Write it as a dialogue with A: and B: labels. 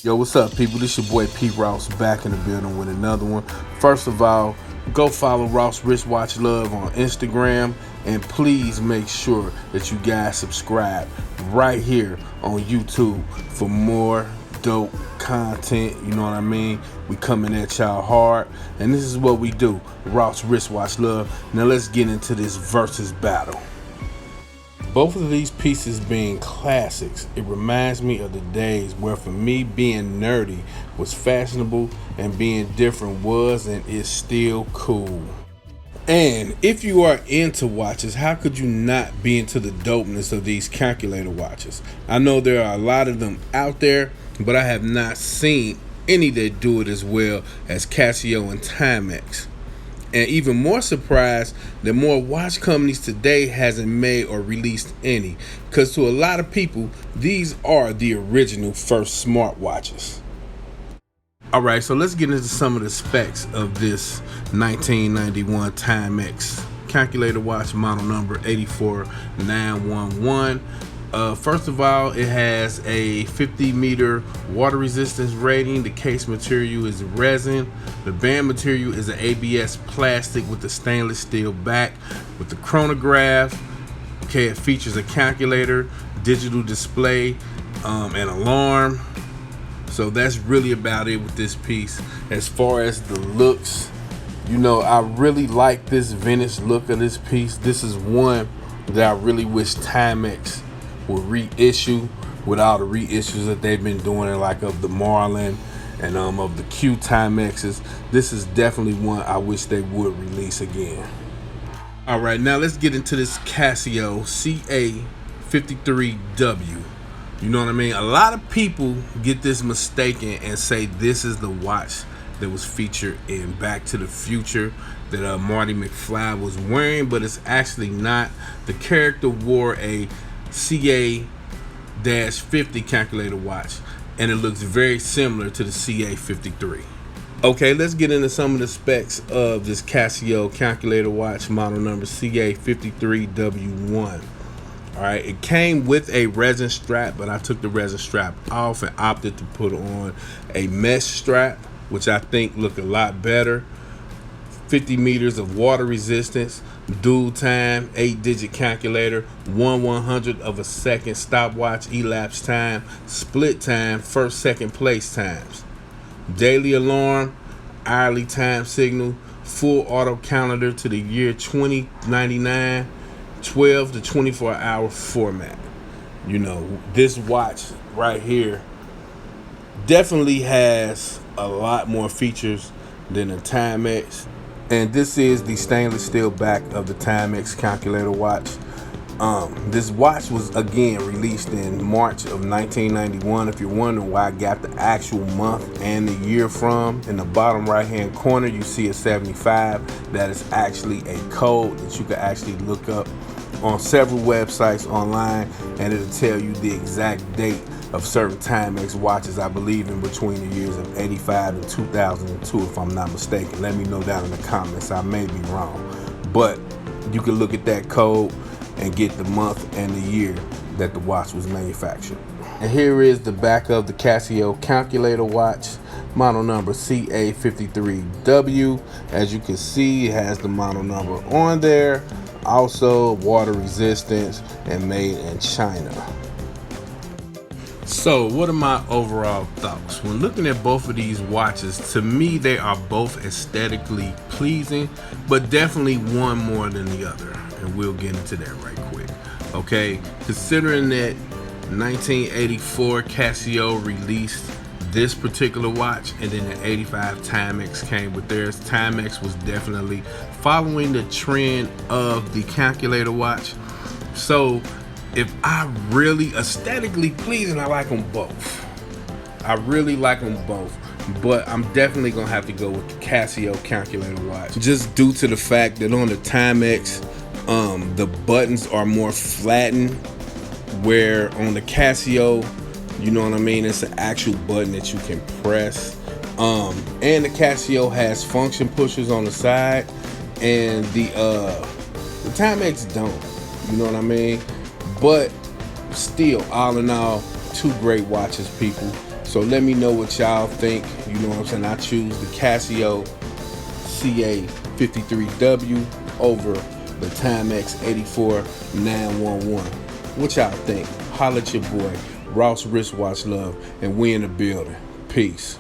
A: Yo, what's up, people? This your boy P. Ross back in the building with another one. First of all, go follow Ross Wristwatch Love on Instagram, and please make sure that you guys subscribe right here on YouTube for more dope content. You know what I mean? We coming at y'all hard, and this is what we do. Ross Wristwatch Love. Now let's get into this versus battle. Both of these pieces being classics, it reminds me of the days where for me being nerdy was fashionable and being different was and is still cool. And if you are into watches, how could you not be into the dopeness of these calculator watches? I know there are a lot of them out there, but I have not seen any that do it as well as Casio and Timex. And even more surprised that more watch companies today hasn't made or released any, because to a lot of people these are the original first smartwatches. Alright, so let's get into some of the specs of this 1991 Timex calculator watch, model number 84911. First of all, it has a 50-meter water resistance rating. The case material is resin. The band material is an ABS plastic with a stainless steel back with the chronograph. Okay, it features a calculator, digital display, an alarm. So that's really about it with this piece. As far as the looks, you know, I really like this vintage look of this piece. This is one that I really wish Timex will reissue with all the reissues that they've been doing, like of the Marlin and of the Q Timexes. This is definitely one I wish they would release again. All right, now let's get into this Casio CA53W. You know what I mean? A lot of people get this mistaken and say this is the watch that was featured in Back to the Future that Marty McFly was wearing, but it's actually not. The character wore a CA-50 calculator watch, and it looks very similar to the CA-53. Okay, let's get into some of the specs of this Casio calculator watch, model number CA53W1. Alright, it came with a resin strap, but I took the resin strap off and opted to put on a mesh strap, which I think look a lot better. 50 meters of water resistance, dual time, 8-digit calculator, 1/100th of a second stopwatch elapsed time, split time, first, second place times, daily alarm, hourly time signal, full auto calendar to the year 2099, 12 to 24 hour format. You know, this watch right here definitely has a lot more features than the Timex. And this is the stainless steel back of the Timex calculator watch. This watch was again released in March of 1991. If you're wondering where I got the actual month and the year from, in the bottom right hand corner you see a 75. That is actually a code that you can actually look up on several websites online, and it'll tell you the exact date of certain Timex watches, I believe in between the years of 85 and 2002, if I'm not mistaken. Let me know down in the comments, I may be wrong, but you can look at that code and get the month and the year that the watch was manufactured. And here is the back of the Casio calculator watch, model number CA53W. As you can see, it has the model number on there, also water resistance and made in China. So what are my overall thoughts? When looking at both of these watches, to me they are both aesthetically pleasing, but definitely one more than the other, and we'll get into that right quick. Okay, considering that 1984 Casio released this particular watch, and then the 85 Timex came with theirs. Timex was definitely following the trend of the calculator watch. So if I really aesthetically pleasing, I like them both. I really like them both, but I'm definitely gonna have to go with the Casio calculator watch, just due to the fact that on the Timex, the buttons are more flattened, where on the Casio, you know what I mean, it's an actual button that you can press. And the Casio has function pushers on the side, and the Timex don't. You know what I mean? But still, all in all, two great watches, people. So let me know what y'all think. You know what I'm saying? I choose the Casio CA53W over the Timex 84911. What y'all think? Holla at your boy, Ross Wristwatch Love, and we in the building. Peace.